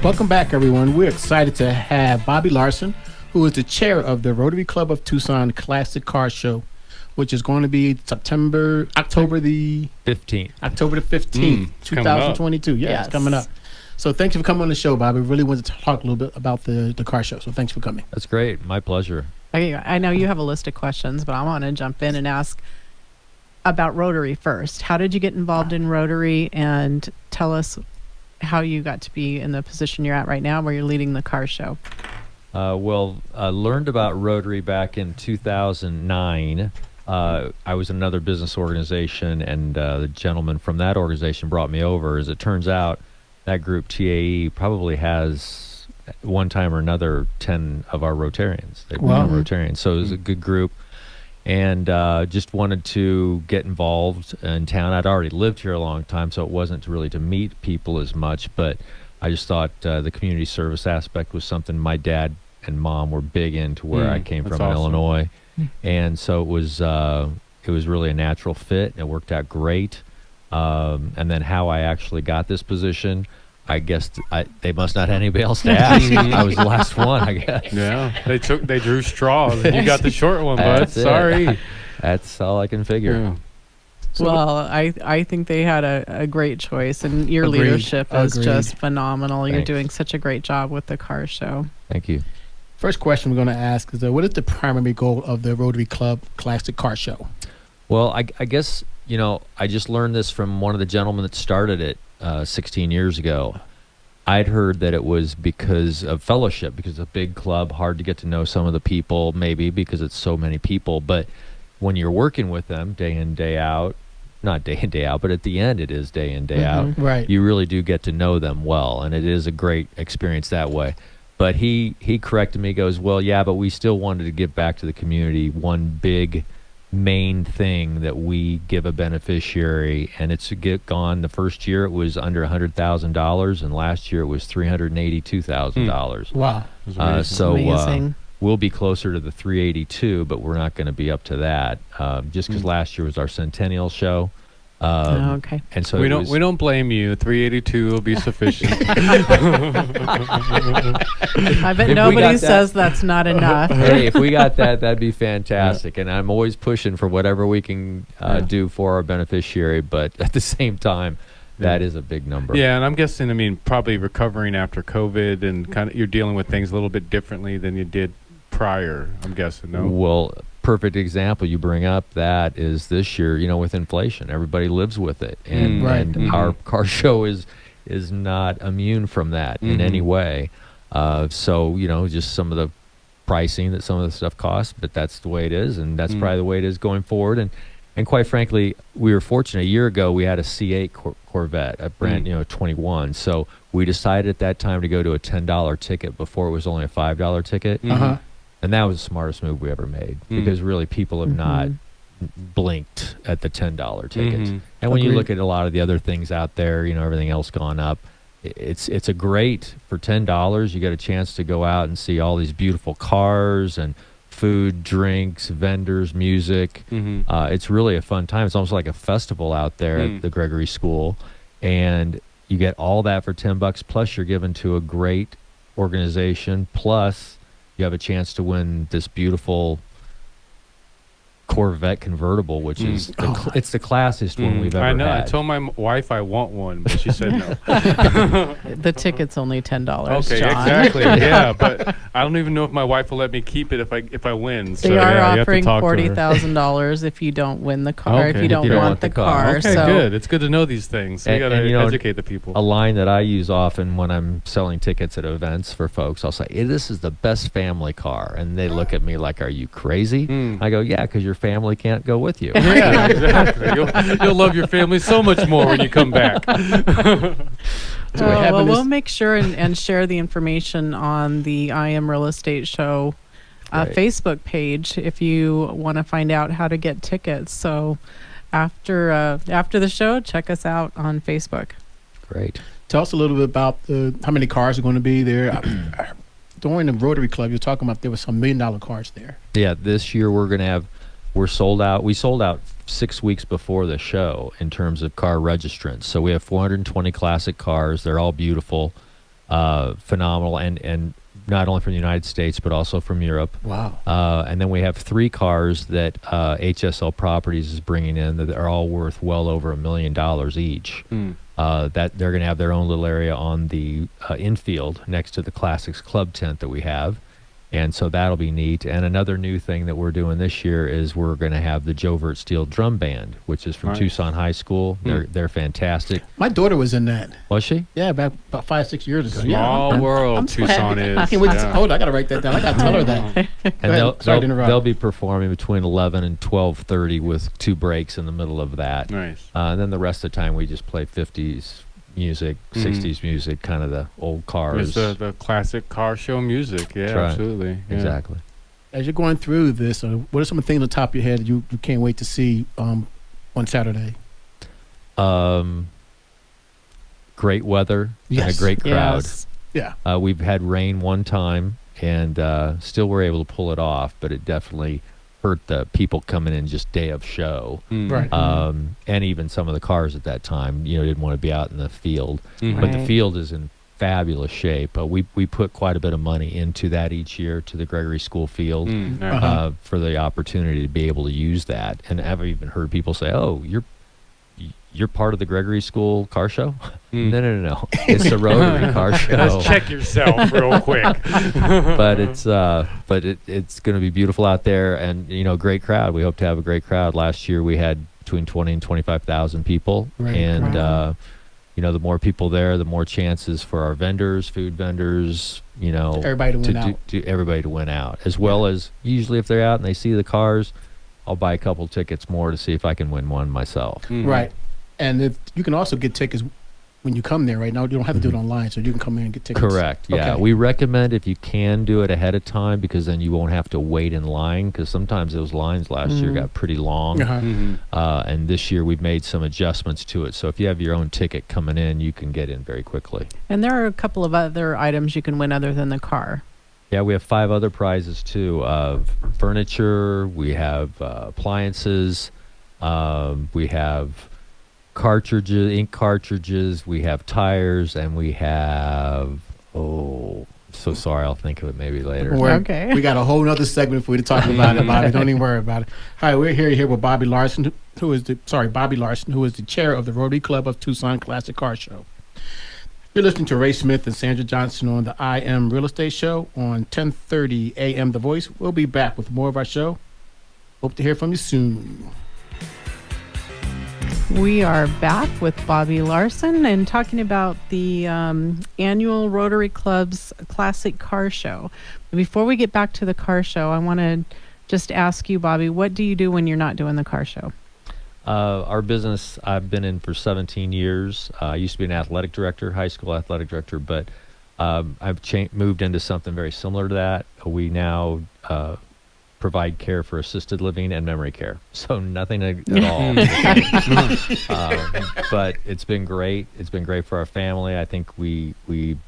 Welcome back, everyone. We're excited to have Bobby Larson, who is the chair of the Rotary Club of Tucson Classic Car Show, which is going to be October the 15th. October the 15th, 2022. Yeah, it's coming up. So thank you for coming on the show, Bobby. We really wanted to talk a little bit about the car show. So thanks for coming. That's great. My pleasure. I know you have a list of questions, but I want to jump in and ask about Rotary first. How did you get involved in Rotary, and tell us how you got to be in the position you're at right now where you're leading the car show? I learned about Rotary back in 2009. I was in another business organization, and the gentleman from that organization brought me over. As it turns out, that group, TAE, probably has, one time or another, 10 of our Rotarians. They become Rotarians. So it was a good group. And just wanted to get involved in town. I'd already lived here a long time, so it wasn't really to meet people as much, but I just thought the community service aspect was something my dad and mom were big into where I came from in Illinois. And so it was really a natural fit. It worked out great. And then how I actually got this position, I guess they must not have anybody else to ask. I was the last one, I guess. Yeah, they drew straws, and you got the short one, bud. Sorry. That's all I can figure. Yeah. Well, I think they had a great choice, and your leadership is just phenomenal. Thanks. You're doing such a great job with the car show. Thank you. First question we're going to ask is, what is the primary goal of the Rotary Club Classic Car Show? Well, I guess, I just learned this from one of the gentlemen that started it 16 years ago. I'd heard that it was because of fellowship, because it's a big club, hard to get to know some of the people, maybe because it's so many people. But when you're working with them day in, day out, not day in, day out, but at the end it is day in, day out. Right. You really do get to know them well, and it is a great experience that way. But he corrected me, goes, well, yeah, but we still wanted to give back to the community one big main thing that we give a beneficiary, and it's gone. The first year it was under $100,000, and last year it was $382,000. Wow. So amazing. We'll be closer to the 382, but we're not going to be up to that, just because last year was our centennial show. Okay. And so we don't blame you. 382 will be sufficient. I bet nobody says that's not enough. Hey, if we got that, that'd be fantastic. And I'm always pushing for whatever we can do for our beneficiary. But at the same time, that is a big number. Yeah, and I'm guessing, probably recovering after COVID, and kind of you're dealing with things a little bit differently than you did prior, I'm guessing, no? Well, perfect example you bring up that is this year, with inflation. Everybody lives with it. And, our car show is not immune from that in any way. So, just some of the pricing that some of the stuff costs, but that's the way it is, and that's probably the way it is going forward. And quite frankly, we were fortunate. A year ago, we had a C8 Corvette, a brand, 21. So we decided at that time to go to a $10 ticket before it was only a $5 ticket. And that was the smartest move we ever made, because really people have not blinked at the $10 tickets. And when you look at a lot of the other things out there, everything else gone up, it's a great, for $10, you get a chance to go out and see all these beautiful cars and food, drinks, vendors, music. It's really a fun time. It's almost like a festival out there at the Gregory School. And you get all that for $10, plus you're given to a great organization, plus you have a chance to win this beautiful Corvette convertible, which is it's the classiest one we've ever had. I know. I told my wife I want one, but she said no. The ticket's only $10. Okay, John. exactly. Yeah, but I don't even know if my wife will let me keep it if I win. So, they are you offering have to talk to her. $40,000 if you don't win the car. Okay. If you don't want the car. Okay, so good. It's good to know these things. So you got to educate the people. A line that I use often when I'm selling tickets at events for folks, I'll say, hey, "This is the best family car," and they look at me like, "Are you crazy?" I go, "Yeah, because your family can't go with you." Yeah, exactly. You'll love your family so much more when you come back. We'll make sure and share the information on the I Am Real Estate Show Facebook page if you want to find out how to get tickets. So after the show, check us out on Facebook. Great. Tell us a little bit about how many cars are going to be there. During the Rotary Club, you're talking about there were some $1 million cars there. Yeah, this year we're sold out. We sold out 6 weeks before the show in terms of car registrants. So we have 420 classic cars. They're all beautiful. phenomenal, and not only from the United States but also from Europe. Wow. And then we have 3 cars that HSL Properties is bringing in that are all worth well over $1 million each. That they're going to have their own little area on the infield next to the Classics Club tent that we have. And so that'll be neat. And another new thing that we're doing this year is we're going to have the Joe Vert Steel Drum Band, which is from Tucson High School. They're fantastic. My daughter was in that. Was she? Yeah, about 5-6 years ago. Small world, Tucson is. I can't wait to hold. I got to write that down. I got to tell her that. And Sorry to interrupt. they'll be performing between 11 and 12:30 with 2 breaks in the middle of that. Nice. And then the rest of the time we just play 50s music, 60s music, kind of the old cars. It's the classic car show music. Yeah, right. Absolutely. Yeah. Exactly. As you're going through this, what are some of the things on top of your head you can't wait to see on Saturday? Great weather and a Yes. great crowd. Yes. Yeah. We've had rain one time and still were able to pull it off, but it definitely hurt the people coming in just day of show. Right. And even some of the cars at that time, didn't want to be out in the field. Mhm. But the Right. field is in fabulous shape. We put quite a bit of money into that each year to the Gregory School Field Nice. for the opportunity to be able to use that. And I've even heard people say, "Oh, you're part of the Gregory School car show?" No. It's the Rotary car show. Let's check yourself real quick. But it's going to be beautiful out there, and great crowd. We hope to have a great crowd. Last year we had between 20 and 25,000 people, Right. and Wow. the more people there, the more chances for our vendors, food vendors, Everybody to win out. everybody to win out, as well as usually if they're out and they see the cars, I'll buy a couple tickets more to see if I can win one myself. Right. And if you can also get tickets when you come there right now. You don't have to do it online, so you can come in and get tickets. Correct. Yeah. Okay. We recommend if you can do it ahead of time, because then you won't have to wait in line, because sometimes those lines last year got pretty long. Uh-huh. And this year we've made some adjustments to it. So if you have your own ticket coming in, you can get in very quickly. And there are a couple of other items you can win other than the car. Yeah, we have 5 other prizes too. Furniture, we have appliances, we have ink cartridges, we have tires, and we have, so sorry, I'll think of it maybe later. Okay. We got a whole other segment for you to talk about it, Bobby. Don't even worry about it. Hi, we're here with Bobby Larson, who is the chair of the Rotary Club of Tucson Classic Car Show. You're listening to Ray Smith and Sandra Johnson on the I Am Real Estate Show on 10:30 a.m. The Voice. We'll be back with more of our show. Hope to hear from you soon. We are back with Bobby Larson and talking about the annual Rotary Club's Classic Car Show. Before we get back to the car show, I want to just ask you, Bobby, what do you do when you're not doing the car show? Our business, I've been in for 17 years. I used to be an athletic director, high school athletic director, but I've moved into something very similar to that. We now provide care for assisted living and memory care. So nothing at all. But it's been great. It's been great for our family. I think we've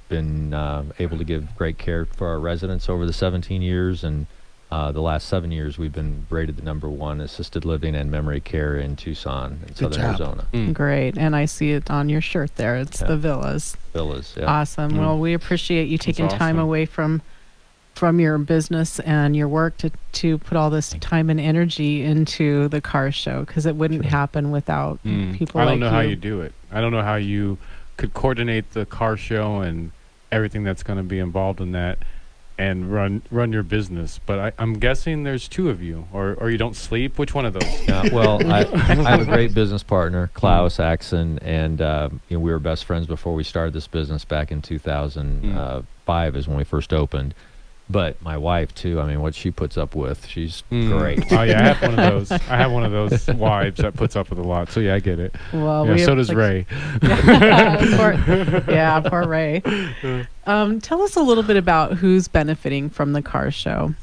been able to give great care for our residents over the 17 years. And the last 7 years, we've been rated the #1 assisted living and memory care in Tucson and Southern Arizona. Great. And I see it on your shirt there. It's the villas. Villas, yeah. Awesome. Well, we appreciate you taking time awesome. away from your business and your work to put all this time and energy into the car show, because it wouldn't happen without people like you. I don't know how you do it. I don't know how you could coordinate the car show and everything that's going to be involved in that and run your business. But I'm guessing there's 2 of you, or you don't sleep. Which one of those? Well, I have a great business partner, Klaus Axon, and we were best friends before we started this business back in 2005 is when we first opened. But my wife too. I mean, what she puts up with, she's great. Oh yeah, I have one of those. I have one of those wives that puts up with a lot. So yeah, I get it. Well, Yeah, so does Ray. Poor Ray. Tell us a little bit about who's benefiting from the car show.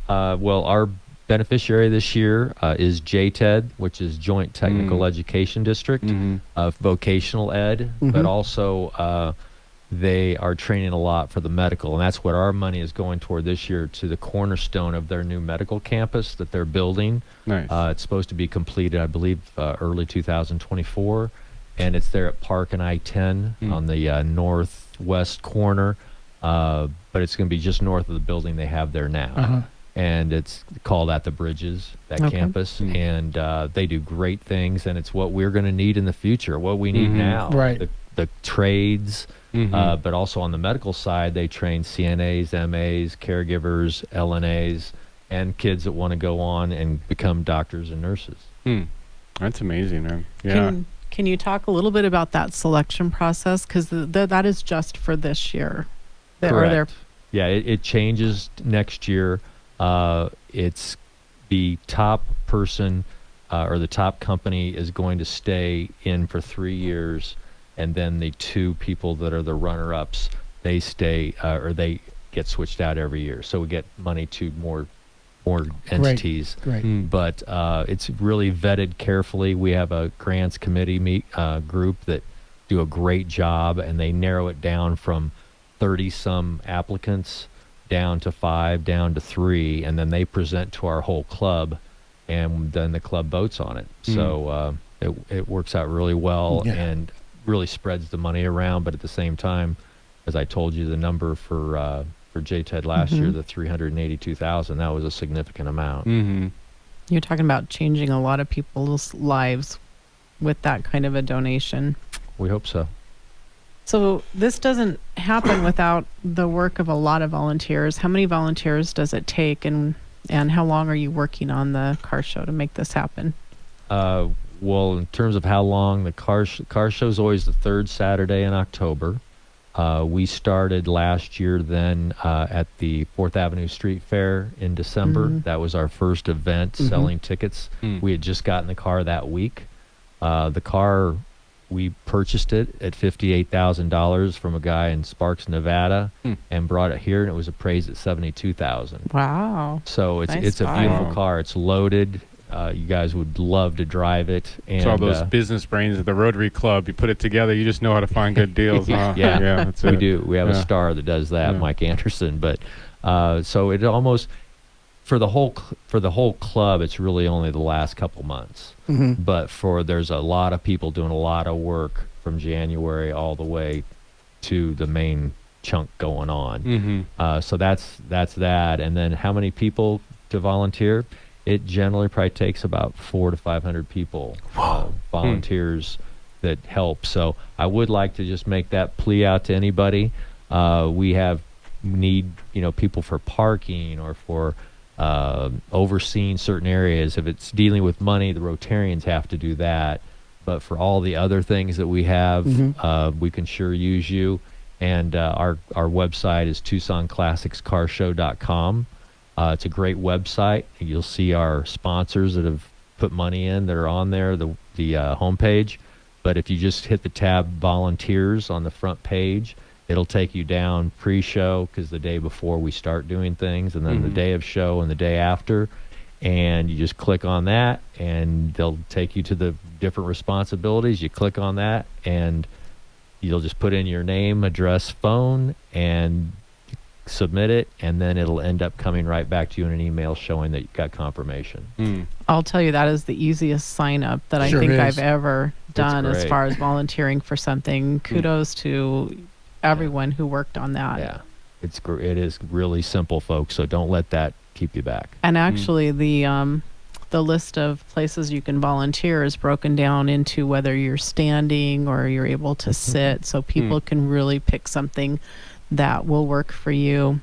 Well, our beneficiary this year is JTED, which is Joint Technical Education District, vocational ed, but also they are training a lot for the medical, and that's what our money is going toward this year, to the cornerstone of their new medical campus that they're building. Nice. It's supposed to be completed, I believe, early 2024, and it's there at Park and I-10 on the northwest corner, but it's going to be just north of the building they have there now. And it's called At the Bridges, that campus. And they do great things, and it's what we're going to need in the future, what we need now. Right. The trades, but also on the medical side, they train CNAs, MAs, caregivers, LNAs, and kids that want to go on and become doctors and nurses. That's amazing, man. Yeah. Can you talk a little bit about that selection process? Because that is just for this year. Correct. Yeah, it changes next year. It's the top person or the top company is going to stay in for 3 years, and then the two people that are the runner-ups, they stay or they get switched out every year. So we get money to more entities. Great. But it's really vetted carefully. We have a grants committee group that do a great job, and they narrow it down from 30-some applicants down to 5, down to 3, and then they present to our whole club, and then the club votes on it. So it works out really well and really spreads the money around. But at the same time, as I told you, the number for JTED last year, the 382,000, that was a significant amount. You're talking about changing a lot of people's lives with that kind of a donation. We hope so. So this doesn't happen without the work of a lot of volunteers. How many volunteers does it take, and how long are you working on the car show to make this happen? Well, in terms of how long, the car show is always the third Saturday in October. We started last year then at the 4th Avenue Street Fair in December. That was our first event selling tickets. We had just gotten the car that week. The car, we purchased it at $58,000 from a guy in Sparks, Nevada, and brought it here, and it was appraised at $72,000. Wow! So it's a beautiful car. It's loaded. You guys would love to drive it. And so all those business brains at the Rotary Club, you put it together, you just know how to find good deals. Huh? Yeah, that's we do. We have a star that does that, Mike Anderson. But so it almost for the whole club, it's really only the last couple months. But there's a lot of people doing a lot of work from January all the way to the main chunk going on. So that's that. And then how many people to volunteer? It generally probably takes about 400 to 500 people, volunteers that help. So I would like to just make that plea out to anybody. We need people for parking or for overseeing certain areas. If it's dealing with money, the Rotarians have to do that. But for all the other things that we have, we can sure use you. And our website is TucsonClassicsCarShow.com. It's a great website. You'll see our sponsors that have put money in that are on there, the homepage. But if you just hit the tab volunteers on the front page, it'll take you down pre-show, because the day before we start doing things, and then the day of show and the day after. And you just click on that, and they'll take you to the different responsibilities. You click on that, and you'll just put in your name, address, phone, and submit it, and then it'll end up coming right back to you in an email showing that you got confirmation. I'll tell you, that is the easiest sign up that I think I've ever done as far as volunteering for something. Kudos to everyone who worked on that. Yeah, it is really simple, folks, so don't let that keep you back. And actually the list of places you can volunteer is broken down into whether you're standing or you're able to sit, so people can really pick something that will work for you.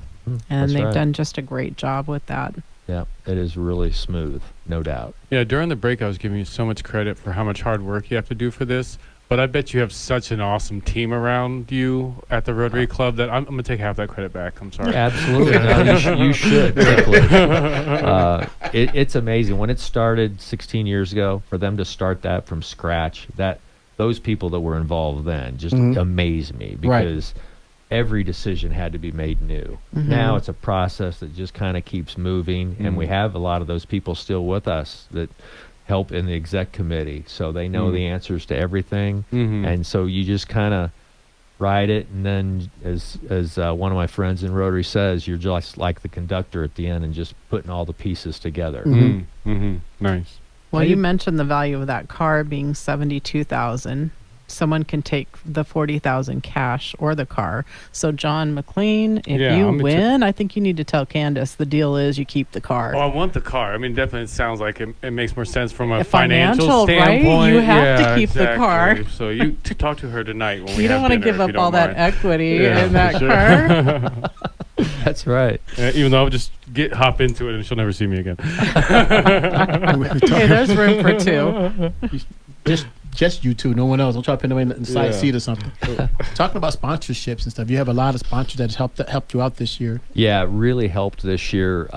And they've done just a great job with that. Yeah, it is really smooth, no doubt. Yeah, during the break, I was giving you so much credit for how much hard work you have to do for this. But I bet you have such an awesome team around you at the Rotary Club that I'm going to take half that credit back. I'm sorry. Absolutely. No, you should. It's amazing. When it started 16 years ago, for them to start that from scratch, those people that were involved then just amaze me, because every decision had to be made new. Now it's a process that just kind of keeps moving, and we have a lot of those people still with us that help in the exec committee, so they know the answers to everything. And so you just kind of ride it, and then as one of my friends in Rotary says, you're just like the conductor at the end and just putting all the pieces together. Nice. Well, you mentioned the value of that car being $72,000. someone can take the $40,000 cash or the car. So John McLean, if you win, I think you need to tell Candace the deal is you keep the car. Oh, I want the car. I mean, definitely it sounds like it makes more sense from a financial standpoint. Right? You have to keep the car. So you talk to her tonight when we You don't want to give up all that equity in that car. That's right. Even though I'll just hop into it and she'll never see me again. Hey, there's room for two. Just you two, no one else. Don't try to put them in the side seat or something. Talking about sponsorships and stuff, you have a lot of sponsors that helped you out this year. Yeah, it really helped this year.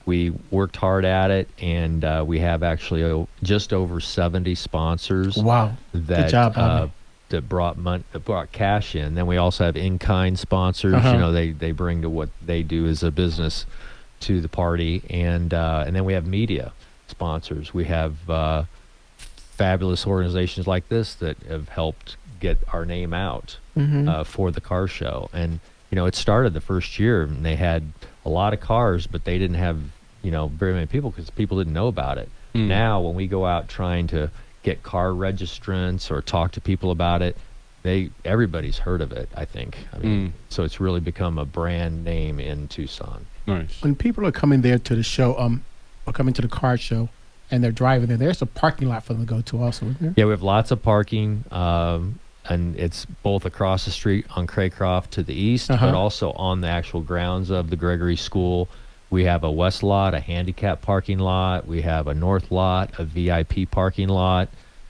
We worked hard at it, and we have actually just over 70 sponsors. Wow, that, good job, Bobby. That brought cash in. Then we also have in-kind sponsors. You know, they bring to what they do as a business to the party, and then we have media sponsors. We have fabulous organizations like this that have helped get our name out for the car show. And it started the first year, and they had a lot of cars, but they didn't have very many people because people didn't know about it. Now, when we go out trying to get car registrants or talk to people about it, everybody's heard of it, I think. I mean, so it's really become a brand name in Tucson. Nice. When people are coming there to the show, or coming to the car show, and they're driving there, there's a parking lot for them to go to also, isn't there? Yeah, we have lots of parking, and it's both across the street on Craycroft to the east, but also on the actual grounds of the Gregory School. We have a west lot, a handicap parking lot. We have a north lot, a VIP parking lot.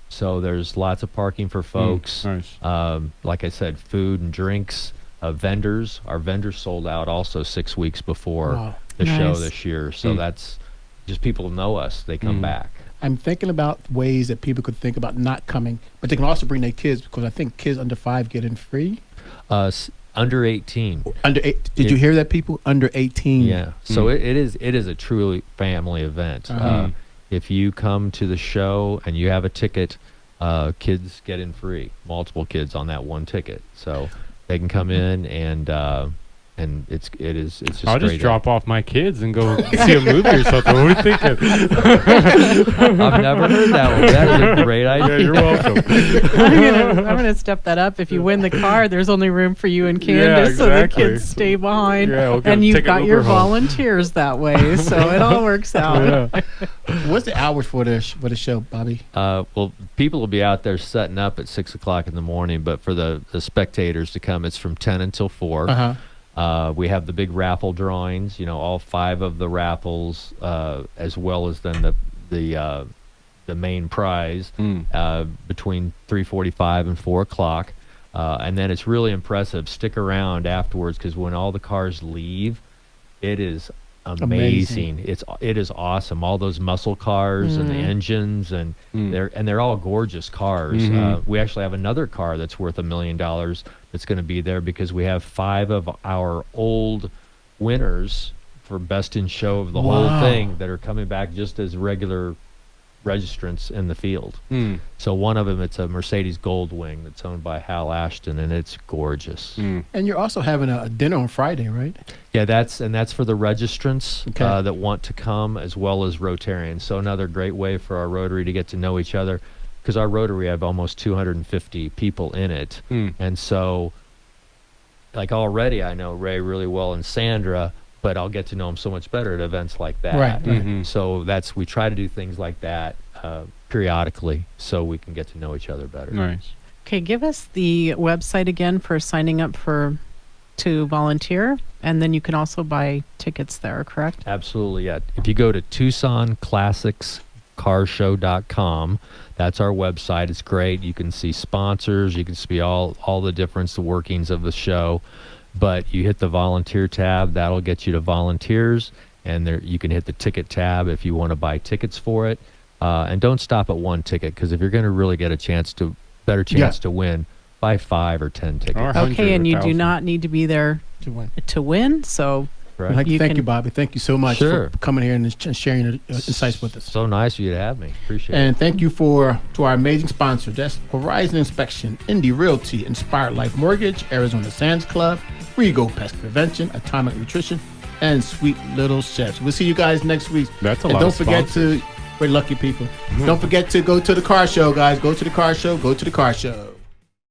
So there's lots of parking for folks. Nice. Like I said, food and drinks, vendors. Our vendors sold out also 6 weeks before the show this year. So that's just people know us. They come back. I'm thinking about ways that people could think about not coming, but they can also bring their kids, because I think kids under 5 get in free. Under 18. Under 8. Did you hear that, people? Under 18. Yeah. So it is a truly family event. If you come to the show and you have a ticket, kids get in free. Multiple kids on that one ticket. So they can come in and it's just I'll great. just drop off my kids and go see a movie or something. What are you thinking? I've never heard that one. That's a great idea. Yeah, you're welcome. I'm gonna step that up. If you win the car, there's only room for you and Candace, so the kids stay behind. Yeah, we'll and you've got your home. volunteers that way, so it all works out. What's the hours for the show, Bobby? Well, people will be out there setting up at 6 o'clock in the morning, but for the spectators to come, it's from 10 until 4. We have the big raffle drawings, all 5 of the raffles, as well as then the main prize between 3:45 and 4 o'clock. And then it's really impressive. Stick around afterwards, because when all the cars leave, it is amazing. It is awesome. All those muscle cars and the engines, and they're all gorgeous cars. We actually have another car that's worth $1 million that's going to be there, because we have 5 of our old winners for best in show of the whole thing that are coming back just as regular registrants in the field. So one of them, it's a Mercedes Goldwing that's owned by Hal Ashton, and it's gorgeous. And you're also having a dinner on Friday, right? Yeah, that's for the registrants that want to come, as well as Rotarians. So another great way for our Rotary to get to know each other, because our Rotary have almost 250 people in it. And so, like, already I know Ray really well and Sandra, but I'll get to know them so much better at events like that. Right. So we try to do things like that periodically, so we can get to know each other better. Nice. Okay, give us the website again for signing up to volunteer, and then you can also buy tickets there, correct? Absolutely, yeah. If you go to TucsonClassicsCarShow.com, that's our website. It's great. You can see sponsors. You can see all the different workings of the show. But you hit the volunteer tab, that'll get you to volunteers, and there you can hit the ticket tab if you want to buy tickets for it. And don't stop at one ticket, because if you're going to really get a better chance to win, buy 5 or 10 tickets. Okay, and you do not need to be there to win. So Right. I'd like to thank you, Bobby. Thank you so much Sure. for coming here and sharing your insights with us. So nice of you to have me. Appreciate it. And thank you to our amazing sponsors. That's Horizon Inspection, Indy Realty, Inspired Life Mortgage, Arizona Sands Club, Rego Pest Prevention, Atomic Nutrition, and Sweet Little Chefs. We'll see you guys next week. That's a and lot don't of forget sponsors. we're lucky people. Don't forget to go to the car show, guys. Go to the car show. Go to the car show.